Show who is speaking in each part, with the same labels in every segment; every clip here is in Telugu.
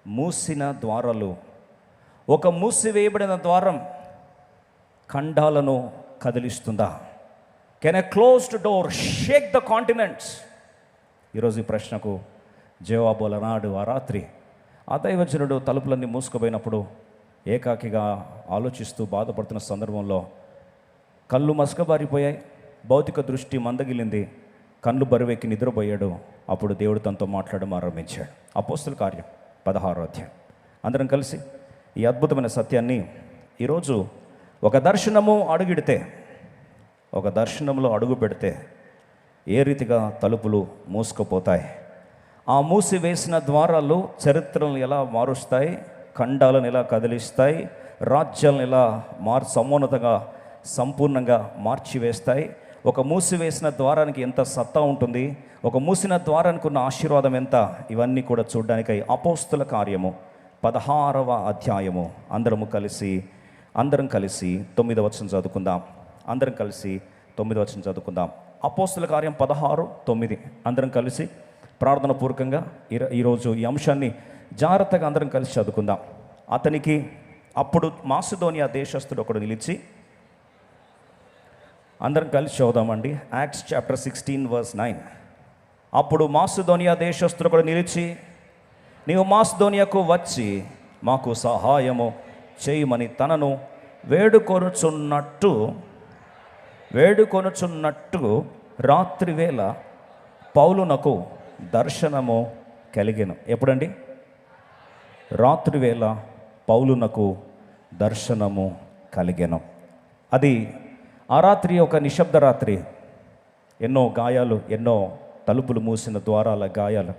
Speaker 1: మూసిన ద్వారాలు. ఒక మూసివేయబడిన ద్వారం ఖండాలను కదిలిస్తుందా? Can a closed door shake the continents? ఈరోజు ఈ ప్రశ్నకు జవాబు అలనాడు ఆ రాత్రి ఆ దైవజనుడు తలుపులన్నీ మూసుకుపోయినప్పుడు ఏకాకిగా ఆలోచిస్తూ బాధపడుతున్న సందర్భంలో కళ్ళు మసకబారిపోయాయి, భౌతిక దృష్టి మందగిలింది, కళ్ళు బరువెక్కి నిద్రపోయాడు. అప్పుడు దేవుడు తనతో మాట్లాడడం ఆరంభించాడు. అపోస్తుల కార్యం 16వ అధ్యాయం. అందరం కలిసి ఈ అద్భుతమైన సత్యాన్ని ఈరోజు ఒక దర్శనంలో అడుగు పెడితే ఏ రీతిగా తలుపులు మూసుకుపోతాయి, ఆ మూసివేసిన ద్వారాలు చరిత్రలను ఎలా మారుస్తాయి, ఖండాలను ఎలా కదిలిస్తాయి, రాజ్యాలను ఎలా సమోన్నతంగా సంపూర్ణంగా మార్చివేస్తాయి, ఒక మూసివేసిన ద్వారానికి ఎంత సత్తా ఉంటుంది, ఒక మూసిన ద్వారానికి ఉన్న ఆశీర్వాదం ఎంత, ఇవన్నీ కూడా చూడడానికై అపోస్తుల కార్యము 16వ అధ్యాయము అందరం కలిసి 9వ వచనం చదువుకుందాం. అందరం కలిసి 9వ వచనం చదువుకుందాం. అపోస్తుల కార్యం 16:9 అందరం కలిసి ప్రార్థన పూర్వకంగా ఈరోజు ఈ అంశాన్ని జాగ్రత్తగా అందరం కలిసి చదువుకుందాం. అతనికి అప్పుడు మాసిదోనియా దేశస్థుడు ఒకడు నిలిచి, అందరం కలిసి చదువుదామండి. Acts chapter 16:9. అప్పుడు మాసిదోనియా దేశస్థుడు ఒకడు నిలిచి, నీవు మాసిదోనియాకు వచ్చి మాకు సహాయము చేయమని తనను వేడుకొనుచున్నట్టు రాత్రివేళ పౌలునకు దర్శనము కలిగెను. ఎప్పుడండి? రాత్రివేళ పౌలునకు దర్శనము కలిగెను. అది ఆ రాత్రి ఒక నిశ్శబ్ద రాత్రి. ఎన్నో గాయాలు, ఎన్నో తలుపులు మూసిన ద్వారాల గాయాలు,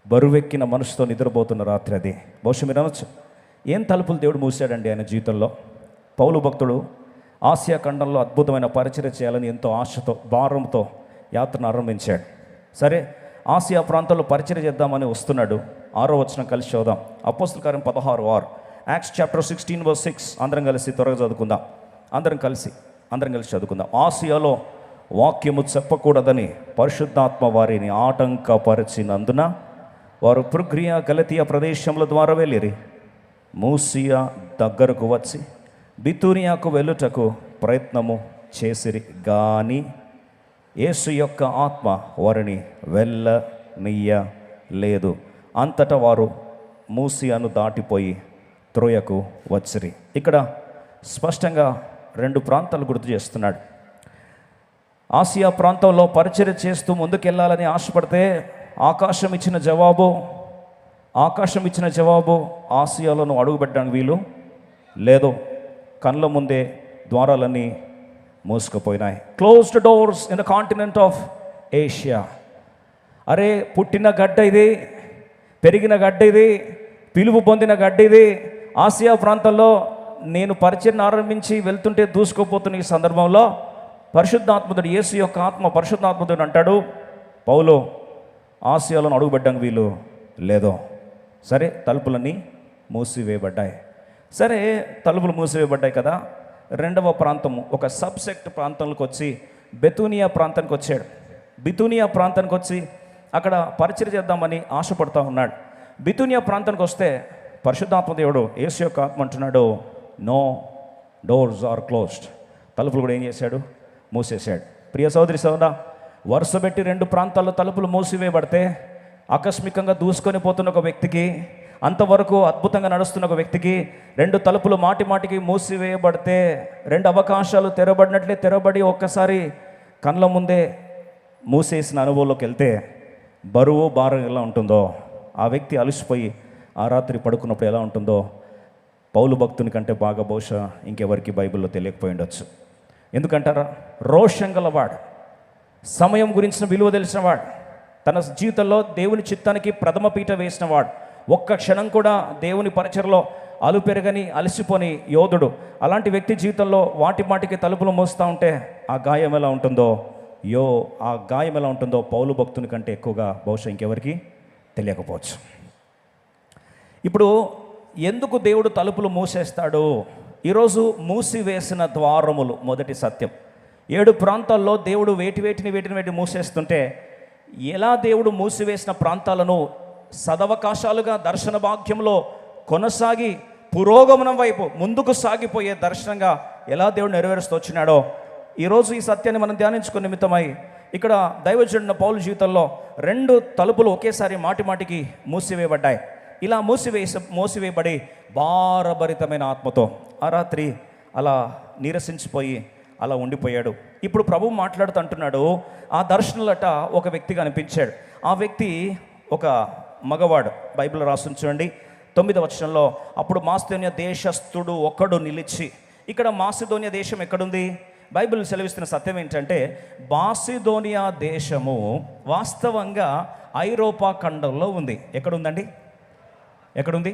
Speaker 1: బరువెక్కిన మనసుతో నిద్రపోతున్న రాత్రి అది. బహుశా మీరు అనొచ్చు, ఏం తలుపులు దేవుడు మూసాడండి ఆయన జీవితంలో? పౌలు భక్తుడు ఆసియా ఖండంలో అద్భుతమైన పరిచర్య చేయాలని ఎంతో ఆశతో, భారంతో యాత్రను ఆరంభించాడు. సరే, ఆసియా ప్రాంతంలో పరిచర్య చేద్దామని వస్తున్నాడు. 6వ వచనం కలిసి చదువుదాం. అపోస్తుల కార్యం 16:6. యాక్ట్స్ చాప్టర్ 16:6 అందరం కలిసి త్వరగా చదువుకుందాం. అందరం కలిసి చదువుకుందాం. ఆసియాలో వాక్యము చెప్పకూడదని పరిశుద్ధాత్మ వారిని ఆటంకపరిచినందున వారు ఫ్రుగ్రియా, గలతీయ ప్రదేశముల ద్వారా వెళ్ళిరి. మూసియా దగ్గరకు వచ్చి బితూనియాకు వెళ్ళుటకు ప్రయత్నము చేసిరి, గాని యేసు యొక్క ఆత్మ వారిని వెళ్ళనీయలేదు. అంతటా వారు మూసియాను దాటిపోయి త్రోయకు వచ్చిరి. ఇక్కడ స్పష్టంగా 2 ప్రాంతాలు గుర్తు చేస్తున్నాడు. ఆసియా ప్రాంతంలో పరిచర్య చేస్తూ ముందుకెళ్ళాలని ఆశపడితే ఆకాశం ఇచ్చిన జవాబు ఆసియాలో అడుగుపెట్టడానికి వీలు లేదు. కళ్ళ ముందే ద్వారాలన్నీ మూసుకుపోయినాయి. Closed doors in the continent of Asia. అరే, పుట్టిన గడ్డ ఇది, పెరిగిన గడ్డ ఇది, పిలుపు పొందిన గడ్డ ఇది. ఆసియా ప్రాంతంలో నేను పరిచయం ఆరంభించి వెళ్తుంటే దూసుకుపోతున్న ఈ సందర్భంలో పరిశుద్ధాత్ముడు, యేసు యొక్క ఆత్మ పరిశుద్ధాత్ముడు అంటాడు, పౌలు ఆసియాలో అడుగుపెట్టడానికి వీలు లేదు. సరే, తలుపులన్నీ మూసివేయబడ్డాయి. సరే, తలుపులు మూసివేయబడ్డాయి కదా. 2వ ప్రాంతము, ఒక సబ్సెక్ట్ ప్రాంతంలోకి వచ్చి బెతూనియా ప్రాంతానికి వచ్చాడు. బితూనియా ప్రాంతానికి వచ్చి అక్కడ పరిచయం చేద్దామని ఆశపడుతూ ఉన్నాడు. బితూనియా ప్రాంతానికి వస్తే పరిశుద్ధాత్మ దేవుడు, యేసు యొక్క ఆత్మ అంటున్నాడు, నో, డోర్స్ ఆర్ క్లోజ్డ్. తలుపులు కూడా ఏం చేశాడు? మూసేశాడు. ప్రియ సోదరి సోదరా, వరుస పెట్టి 2 ప్రాంతాల్లో తలుపులు మూసివేయబడితే ఆకస్మికంగా దూసుకొని పోతున్న ఒక వ్యక్తికి, అంతవరకు అద్భుతంగా నడుస్తున్న ఒక వ్యక్తికి 2 తలుపులు మాటికి మూసివేయబడితే 2 అవకాశాలు తెరబడి ఒక్కసారి కళ్ళ ముందే మూసేసిన అనుభవంలోకి వెళ్తే బరువు భారం ఎలా ఉంటుందో, ఆ వ్యక్తి అలసిపోయి ఆ రాత్రి పడుకున్నప్పుడు ఎలా ఉంటుందో పౌలు భక్తుని కంటే బాగా బహుశా ఇంకెవరికి బైబిల్లో తెలియకపోయి ఉండొచ్చు. ఎందుకంటారా? రోషం గలవాడు, సమయం గురించిన విలువ తెలిసినవాడు, తన జీవితంలో దేవుని చిత్తానికి ప్రథమ పీట వేసినవాడు, ఒక్క క్షణం కూడా దేవుని పరిచర్లో అలుపెరగని అలసిపోని యోధుడు. అలాంటి వ్యక్తి జీవితంలో మాటికి తలుపులు మోస్తూ ఉంటే ఆ గాయం ఎలా ఉంటుందో పౌలు భక్తుని కంటే ఎక్కువగా బహుశా ఇంకెవరికి తెలియకపోవచ్చు. ఇప్పుడు ఎందుకు దేవుడు తలుపులు మూసేస్తాడు? ఈరోజు మూసివేసిన ద్వారములు మొదటి సత్యం. 7 ప్రాంతాల్లో దేవుడు వేటిని మూసేస్తుంటే ఎలా దేవుడు మూసివేసిన ప్రాంతాలను సదవకాశాలుగా దర్శన భాగ్యంలో కొనసాగి పురోగమనం వైపు ముందుకు సాగిపోయే దర్శనంగా ఎలా దేవుడు నెరవేరుస్తూ వచ్చినాడో ఈరోజు ఈ సత్యాన్ని మనం ధ్యానించుకునే నిమిత్తమై ఇక్కడ దైవజనుడు పౌలు జీవితంలో 2 తలుపులు ఒకేసారి మాటిమాటికి మూసివేయబడ్డాయి. ఇలా మూసివేయబడి భారభరితమైన ఆత్మతో ఆ రాత్రి అలా నీరసించిపోయి అలా ఉండిపోయాడు. ఇప్పుడు ప్రభువు మాట్లాడుతూ అంటున్నాడు, ఆ దర్శనంలట ఒక వ్యక్తి కనిపించాడు. ఆ వ్యక్తి ఒక మగవాడు. బైబిల్ రాసుని చూడండి 9వ వచనంలో, అప్పుడు మాసిదోనియా దేశస్థుడు ఒకడు నిలిచి. ఇక్కడ మాసిదోనియా దేశం ఎక్కడుంది? బైబిల్ సెలవిస్తున్న సత్యం ఏంటంటే మాసిదోనియా దేశము వాస్తవంగా ఐరోపా ఖండంలో ఉంది. ఎక్కడుందండి? ఎక్కడుంది?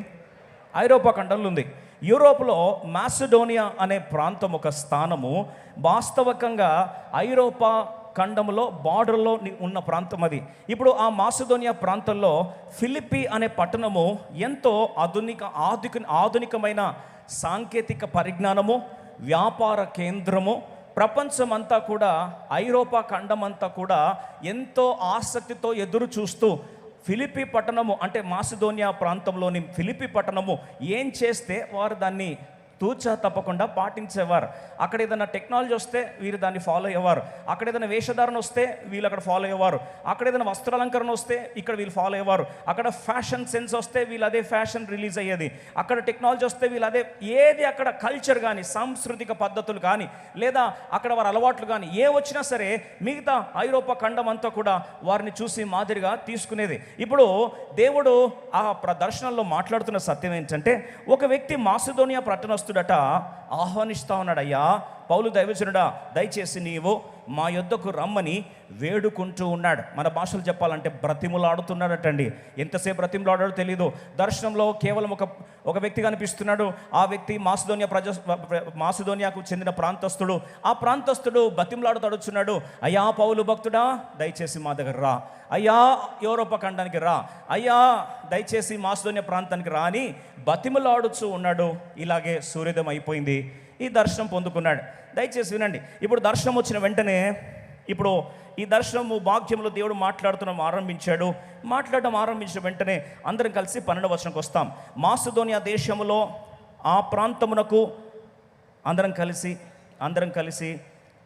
Speaker 1: ఐరోపా ఖండంలో ఉంది. యూరోప్లో మాసిడోనియా అనే ప్రాంతం ఒక స్థానము వాస్తవకంగా ఐరోపా ఖండంలో బార్డర్లో ఉన్న ప్రాంతం అది. ఇప్పుడు ఆ మాసిదోనియా ప్రాంతంలో ఫిలిప్పి అనే పట్టణము ఎంతో ఆధునికమైన సాంకేతిక పరిజ్ఞానము, వ్యాపార కేంద్రము, ప్రపంచమంతా కూడా ఐరోపా ఖండం అంతా కూడా ఎంతో ఆసక్తితో ఎదురు చూస్తూ ఫిలిప్పి పట్టణము అంటే మాసిదోనియా ప్రాంతంలోని ఫిలిప్పి పట్టణము ఏం చేస్తే వారు దాన్ని తూచా తప్పకుండా పాటించేవారు. అక్కడ ఏదైనా టెక్నాలజీ వస్తే వీరు దాన్ని ఫాలో అయ్యేవారు. అక్కడ ఏదైనా వేషధారణ వస్తే వీళ్ళు అక్కడ ఫాలో అయ్యేవారు. అక్కడ ఏదైనా వస్త్రాలంకరణ వస్తే ఇక్కడ వీళ్ళు ఫాలో అయ్యేవారు. అక్కడ ఫ్యాషన్ సెన్స్ వస్తే వీళ్ళు అదే ఫ్యాషన్ రిలీజ్ అయ్యేది. అక్కడ టెక్నాలజీ వస్తే వీళ్ళు అదే, ఏది అక్కడ కల్చర్ కానీ సాంస్కృతిక పద్ధతులు కానీ లేదా అక్కడ వారి అలవాట్లు కానీ ఏ వచ్చినా సరే మిగతా ఐరోపా ఖండం అంతా కూడా వారిని చూసి మాదిరిగా తీసుకునేది. ఇప్పుడు దేవుడు ఆ దర్శనంలో మాట్లాడుతున్న సత్యం ఏంటంటే ఒక వ్యక్తి మాసిదోనియా పట్టణస్థుడట ఆహ్వానిస్తా ఉన్నాడు. అయ్యా పౌలు దైవజనుడా, దయచేసి నీవు మా యొద్దకు రమ్మని వేడుకుంటూ ఉన్నాడు. మన భాషలు చెప్పాలంటే బ్రతిములాడుతున్నాడటండి. ఎంతసేపు బ్రతిములాడాడో తెలీదు. దర్శనంలో కేవలం ఒక వ్యక్తి కనిపిస్తున్నాడు. ఆ వ్యక్తి మాసిదోనియాకు చెందిన ప్రాంతస్థుడు. ఆ ప్రాంతస్థుడు బ్రతిములాడుతాడుచున్నాడు, అయ్యా పౌలు భక్తుడా, దయచేసి మా దగ్గర రా. అయ్యా యూరోపా ఖండానికి రా. అయ్యా దయచేసి మాసిదోనియా ప్రాంతానికి రా అని బతిమలాడుచూ ఉన్నాడు. ఇలాగే సూర్యోదయం అయిపోయింది. ఈ దర్శనం పొందుకున్నాడు. దయచేసి వినండి. ఇప్పుడు దర్శనం వచ్చిన వెంటనే ఇప్పుడు ఈ దర్శనము భాగ్యంలో దేవుడు మాట్లాడడం ఆరంభించిన వెంటనే అందరం కలిసి 12వ వచనంకి వస్తాం. మాసిదోనియా దేశములో ఆ ప్రాంతమునకు అందరం కలిసి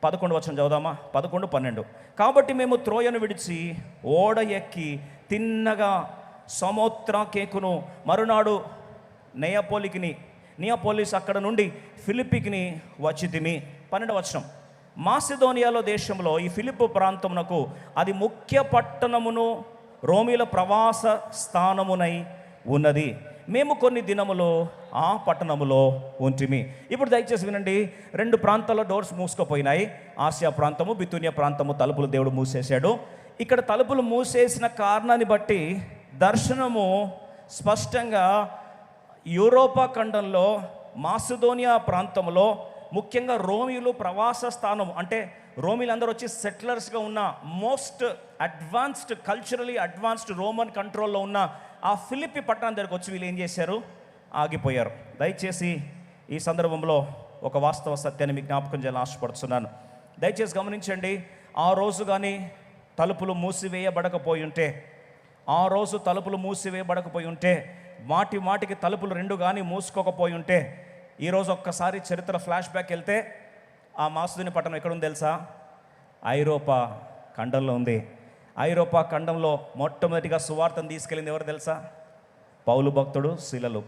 Speaker 1: 11వ వచనం చదువుదామా? 11, 12. కాబట్టి మేము త్రోయను విడిచి ఓడ ఎక్కి తిన్నగా సమోత్రాకేకును మరునాడు నియాపోలిస్ అక్కడ నుండి ఫిలిప్పికిని వచ్చితిమి. 12వ వచనం. మాసిదోనియాలో దేశంలో ఈ ఫిలిప్పు ప్రాంతమునకు అది ముఖ్య పట్టణమును రోమీల ప్రవాస స్థానమునై ఉన్నది. మేము కొన్ని దినములు ఆ పట్టణములో ఉంటిమి. ఇప్పుడు దయచేసి వినండి. 2 ప్రాంతాల్లో డోర్స్ మూసుకుపోయినాయి. ఆసియా ప్రాంతము, బితునియా ప్రాంతము తలుపులు దేవుడు మూసేశాడు. ఇక్కడ తలుపులు మూసేసిన కారణాన్ని బట్టి దర్శనము స్పష్టంగా యూరోపా ఖండంలో మాసిదోనియా ప్రాంతంలో ముఖ్యంగా రోమిలు ప్రవాస స్థానం అంటే రోమిలందరూ వచ్చి సెటిలర్స్గా ఉన్న most advanced culturally advanced Roman కంట్రోల్లో ఉన్న ఆ ఫిలిప్పి పట్టణం దగ్గరకు వచ్చి వీళ్ళు ఏం చేశారు? ఆగిపోయారు. దయచేసి ఈ సందర్భంలో ఒక వాస్తవ సత్యాన్ని మీకు జ్ఞాపకం చేయాలని ఆశపడుతున్నాను. దయచేసి గమనించండి. ఆ రోజు కానీ తలుపులు మూసివేయబడకపోయి ఉంటే మాటికి తలుపులు 2 కానీ మూసుకోకపోయి ఉంటే ఈరోజు ఒక్కసారి చరిత్ర ఫ్లాష్ బ్యాక్ వెళ్తే ఆ మాసిదోనియా పట్టణం ఎక్కడుంది తెలుసా? ఐరోపా ఖండంలో ఉంది. ఐరోపా ఖండంలో మొట్టమొదటిగా సువార్తను తీసుకెళ్ళింది ఎవరు తెలుసా? పౌలు భక్తుడు, శీలలు.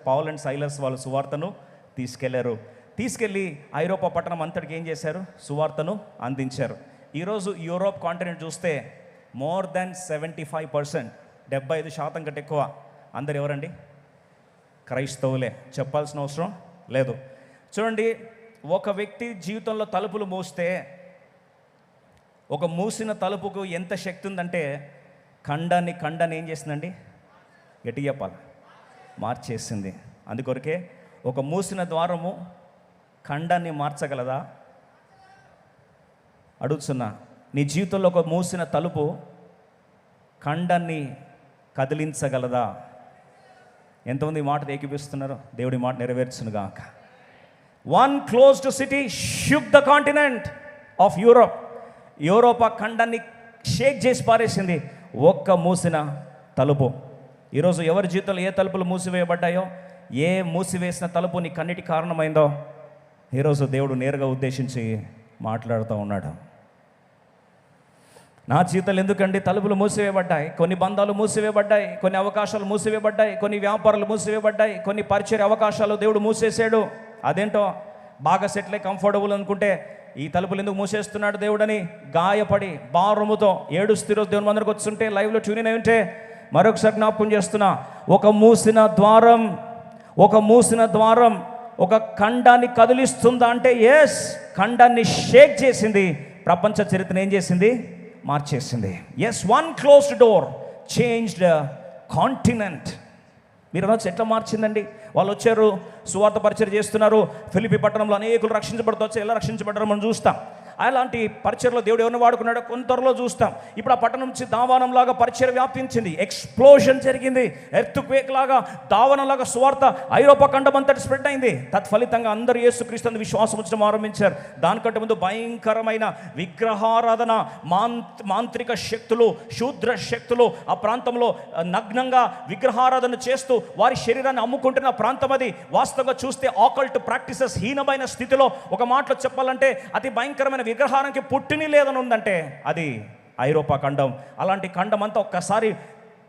Speaker 1: పౌల్ అండ్ సైలస్ వాళ్ళు సువార్తను తీసుకెళ్ళి ఐరోపా పట్టణం అంతటికి ఏం చేశారు? సువార్తను అందించారు. ఈరోజు యూరోప్ కాంటినెంట్ చూస్తే మోర్ దాన్ 75%, 75% కంటే ఎక్కువ అందరు ఎవరండి? క్రైస్తవులే. చెప్పాల్సిన అవసరం లేదు. చూడండి, ఒక వ్యక్తి జీవితంలో తలుపులు మూస్తే ఒక మూసిన తలుపుకు ఎంత శక్తి ఉందంటే ఖండాన్ని ఏం చేసిందండి? గట్టి చెప్పాలి, మార్చేసింది. అందుకొరకే ఒక మూసిన ద్వారము ఖండాన్ని మార్చగలదా? అడుగుతున్నా. నీ జీవితంలో ఒక మూసిన తలుపు ఖండాన్ని కదిలించగలదా? ఎంతమంది మాట ఏకీపిస్తున్నారు? దేవుడి మాట నెరవేర్చునుగాక. One closed city shook the continent of Europa ఖండాన్ని షేక్ చేసి పారేసింది ఒక్క మూసిన తలుపు. ఈరోజు ఎవరి జీవితంలో ఏ తలుపులు మూసివేయబడ్డాయో, ఏ మూసివేసిన తలుపు నీ కన్నిటి కారణమైందో ఈరోజు దేవుడు నేరుగా ఉద్దేశించి మాట్లాడుతూ ఉన్నాడు. నా జీవితంలో ఎందుకండి తలుపులు మూసివేయబడ్డాయి? కొన్ని బంధాలు మూసివేయబడ్డాయి, కొన్ని అవకాశాలు మూసివేయబడ్డాయి, కొన్ని వ్యాపారాలు మూసివేయబడ్డాయి, కొన్ని పరిచయ అవకాశాలు దేవుడు మూసేసాడు. అదేంటో బాగా సెటిల్ అయి కంఫర్టబుల్ అనుకుంటే ఈ తలుపులు ఎందుకు మూసేస్తున్నాడు దేవుడని గాయపడి భారముతో ఏడుస్తూ రోజు దేవుని మందిరికి వస్తుంటే లైవ్లో ట్యూన్ అయి ఉంటే మరొకసారి జ్ఞాపకం చేస్తున్నా, ఒక మూసిన ద్వారం ఒక ఖండాన్ని కదిలిస్తుందా అంటే ఎస్, ఖండాన్ని షేక్ చేసింది. ప్రపంచ చరిత్రను ఏం చేసింది? మార్చేసింది. Yes, one closed door changed continent. మీరు అనొచ్చు ఎట్లా మార్చిందండి? వాళ్ళు వచ్చారు, సువార్త పరిచయం చేస్తున్నారు, ఫిలిప్పీ పట్టణంలో అనేకులు రక్షించబడుతూ వచ్చి ఎలా రక్షించబడ్డారో మనం చూస్తాం. అలాంటి పరిచయలో దేవుడు ఎవరిని వాడుకున్నాడో కొంత త్వరలో చూస్తాం. ఇప్పుడు ఆ పట్టణం నుంచి దావానంలాగా పరిచయం వ్యాపించింది, ఎక్స్ప్లోషన్ జరిగింది, ఎర్త్క్వేక్ లాగా దావానంలాగా సువార్త ఐరోపా ఖండం అంతటి స్ప్రెడ్ అయింది. తత్ఫలితంగా అందరూ యేసుక్రీస్తుని విశ్వాసం ఉంచడం ఆరంభించారు. దానికంటే ముందు భయంకరమైన విగ్రహారాధన, మాంత్రిక శక్తులు, శూద్ర శక్తులు ఆ ప్రాంతంలో నగ్నంగా విగ్రహారాధన చేస్తూ వారి శరీరాన్ని అమ్ముకుంటున్న ప్రాంతం అది. వాస్తవంగా చూస్తే ఆకల్ట్ ప్రాక్టీసెస్ హీనమైన స్థితిలో, ఒక మాటలో చెప్పాలంటే అతి భయంకరమైన విగ్రహానికి పుట్టిని లేదని ఉందంటే అది ఐరోపా ఖండం. అలాంటి ఖండం అంతా ఒక్కసారి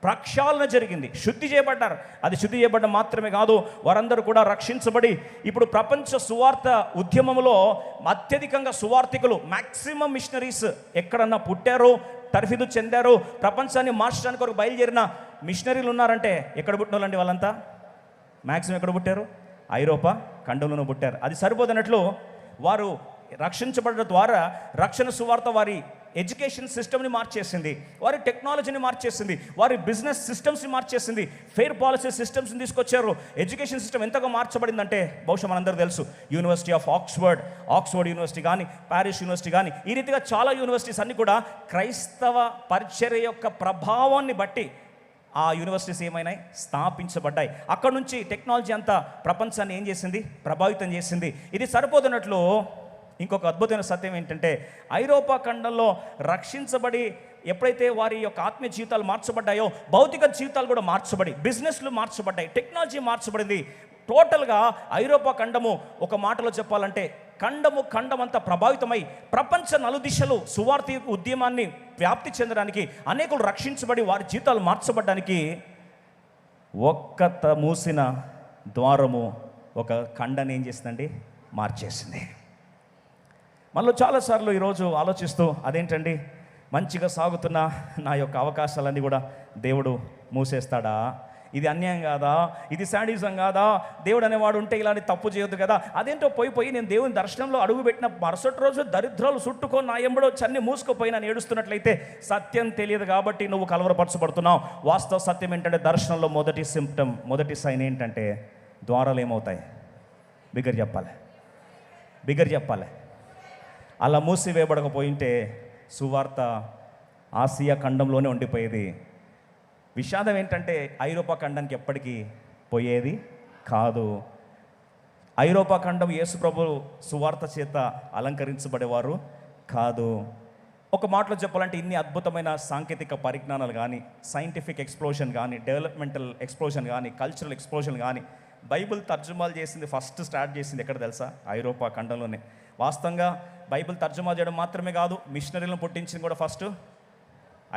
Speaker 1: ప్రక్షాళన జరిగింది, శుద్ధి చేయబడ్డారు. అది శుద్ధి చేయబడ్డం మాత్రమే కాదు, వారందరూ కూడా రక్షించబడి ఇప్పుడు ప్రపంచ సువార్త ఉద్యమంలో అత్యధికంగా సువార్థికులు, మ్యాక్సిమం మిషనరీస్ ఎక్కడన్నా పుట్టారో, తర్ఫీదు చెందారో, ప్రపంచాన్ని మార్చడానికి ఒక బయలుదేరిన మిషనరీలు ఉన్నారంటే ఎక్కడ పుట్టిన వాళ్ళండి వాళ్ళంతా? మ్యాక్సిమం ఎక్కడ పుట్టారు? ఐరోపా ఖండంలోనూ పుట్టారు. అది సరిపోదన్నట్లు వారు రక్షించబడడం ద్వారా రక్షణ సువార్త వారి ఎడ్యుకేషన్ సిస్టమ్ని మార్చేసింది, వారి టెక్నాలజీని మార్చేసింది, వారి బిజినెస్ సిస్టమ్స్ని మార్చేసింది, ఫెయిర్ పాలసీ సిస్టమ్స్ని తీసుకొచ్చారు. ఎడ్యుకేషన్ సిస్టమ్ ఎంతగా మార్చబడిందంటే బహుశా మనందరూ తెలుసు, యూనివర్సిటీ ఆఫ్ ఆక్స్ఫర్డ్ యూనివర్సిటీ కానీ, ప్యారిస్ యూనివర్సిటీ కానీ, ఈ రీతిగా చాలా యూనివర్సిటీస్ అన్నీ కూడా క్రైస్తవ పరిచర్య యొక్క ప్రభావాన్ని బట్టి ఆ యూనివర్సిటీస్ ఏమైనాయి? స్థాపించబడ్డాయి. అక్కడ నుంచి టెక్నాలజీ అంతా ప్రపంచాన్ని ఏం చేసింది? ప్రభావితం చేసింది. ఇది సరిపోతున్నట్లు ఇంకొక అద్భుతమైన సత్యం ఏంటంటే, ఐరోపా ఖండంలో రక్షించబడి ఎప్పుడైతే వారి యొక్క ఆత్మీయ జీవితాలు మార్చబడ్డాయో, భౌతిక జీవితాలు కూడా మార్చబడి, బిజినెస్లు మార్చబడ్డాయి, టెక్నాలజీ మార్చబడింది. టోటల్గా ఐరోపా ఖండము, ఒక మాటలో చెప్పాలంటే ఖండం అంతా ప్రభావితమై ప్రపంచ నలుదిశలు సువార్త ఉద్యమాన్ని వ్యాప్తి చెందడానికి, అనేకులు రక్షించబడి వారి జీవితాలు మార్చబడ్డానికి ఒక్క మూసిన ద్వారము ఒక ఖండాన్ని ఏం చేసిందండి? మార్చేసింది. మనలో చాలాసార్లు ఈరోజు ఆలోచిస్తూ, అదేంటండి మంచిగా సాగుతున్న నా యొక్క అవకాశాలన్నీ కూడా దేవుడు మూసేస్తాడా? ఇది అన్యాయం కాదా? ఇది శాడిజం కాదా? దేవుడు అనేవాడు ఉంటే ఇలాంటి తప్పు చేయొద్దు కదా? అదేంటో పోయి నేను దేవుని దర్శనంలో అడుగుపెట్టిన మరుసటి రోజు దరిద్రాలు చుట్టుకొని నా ఎంబడో చన్ని మూసుకుపోయి నన్ను ఏడుస్తున్నట్లయితే సత్యం తెలియదు కాబట్టి నువ్వు కలవరపరచబడుతున్నావు. వాస్తవ సత్యం ఏంటంటే, దర్శనంలో మొదటి సైన్ ఏంటంటే ద్వారాలు ఏమవుతాయి? బిగ్గర చెప్పాలి. అలా మూసివేయబడకపోయింటే సువార్త ఆసియా ఖండంలోనే ఉండిపోయేది. విషాదం ఏంటంటే ఐరోపా ఖండానికి ఎప్పటికీ పోయేది కాదు. ఐరోపా ఖండం యేసు ప్రభు సువార్త చేత అలంకరించబడేవారు కాదు. ఒక మాటలో చెప్పాలంటే ఇన్ని అద్భుతమైన సాంకేతిక పరిజ్ఞానాలు కానీ, సైంటిఫిక్ ఎక్స్ప్లోషన్ కానీ, డెవలప్మెంటల్ ఎక్స్ప్లోషన్ కానీ, కల్చరల్ ఎక్స్ప్లోషన్ కానీ, బైబిల్ తర్జుమాలు చేసింది స్టార్ట్ చేసింది ఎక్కడ తెలుసా? ఐరోపా ఖండంలోనే. వాస్తవంగా బైబిల్ తర్జుమా చేయడం మాత్రమే కాదు, మిషనరీలను పుట్టించింది కూడా ఫస్ట్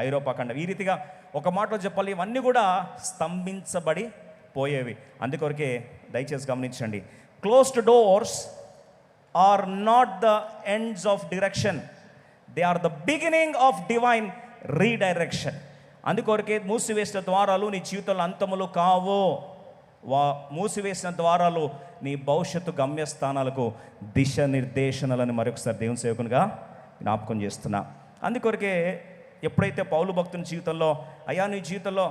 Speaker 1: ఐరోపా ఖండం. ఈ రీతిగా ఒక మాటలో చెప్పాలి, ఇవన్నీ కూడా స్తంభించబడి పోయేవి. అందుకొరకే దయచేసి గమనించండి, closed doors are not the ends of direction, they are the beginning of divine redirection. అందుకొరకే మూసివేసిన ద్వారాలు నీ జీవితంలో అంతములు కావు. మూసివేసిన ద్వారాలు నీ భవిష్యత్తు గమ్యస్థానాలకు దిశ నిర్దేశనలను మరొకసారి దేవుని సేవకునిగా జ్ఞాపకం చేస్తున్నా. అందుకొరకే ఎప్పుడైతే పౌలు భక్తుని జీవితంలో, అయ్యా నీ జీవితంలో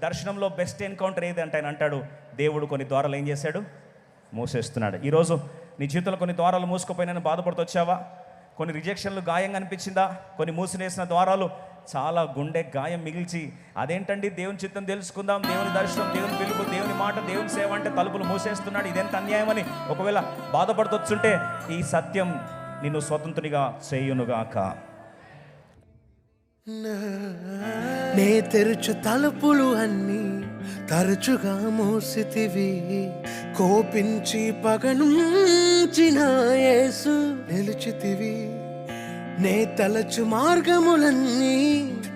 Speaker 1: దర్శనంలో బెస్ట్ ఎన్కౌంటర్ ఏది అంటే ఆయన అంటాడు, దేవుడు కొన్ని ద్వారాలు ఏం చేశాడు? మూసేస్తున్నాడు. ఈరోజు నీ జీవితంలో కొన్ని ద్వారాలు మూసుకుపోయినా బాధపడుతూ వచ్చావా? కొన్ని రిజెక్షన్లు గాయంగా అనిపించిందా? కొన్ని మూసివేసిన ద్వారాలు చాలా గుండె గాయం మిగిల్చి, అదేంటండి దేవుని చిత్తం తెలుసుకుందాం, దేవుని దర్శనం, దేవుని పిలుపు, దేవుని మాట, దేవుని సేవ అంటే తలుపులు మూసేస్తున్నాడు, ఇదెంత అన్యాయం అని ఒకవేళ బాధపడుతొచ్చుంటే ఈ సత్యం నిన్ను స్వతంత్రునిగా చేయునుగాక.
Speaker 2: నే తెరుచు తలుపులు అన్నీ తరచుగా మూసితివి, కోపించి పగనుంచిన యేసు నిలిచితివి. నే తలచు మార్గములన్నీ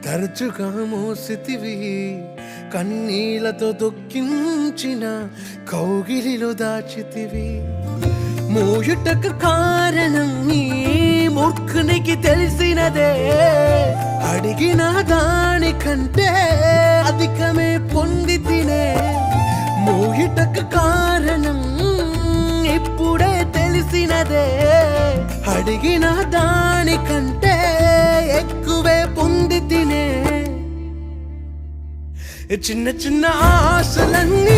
Speaker 2: తరచుగా మూసితివి, కన్నీళ్లతో దుఃఖించిన కౌగిలిలో దాచితివి. మూయుటకు కారణం నీ మూర్ఖునికి తెలిసినదే, అడిగిన దానికంటే అధికమే పొంది తినే. మూయుటకు కారణం ఇప్పుడే తెలిసినదే, అడిగిన దానికంటే ఎక్కువే పొంది తినే. చిన్న చిన్న ఆశలన్నీ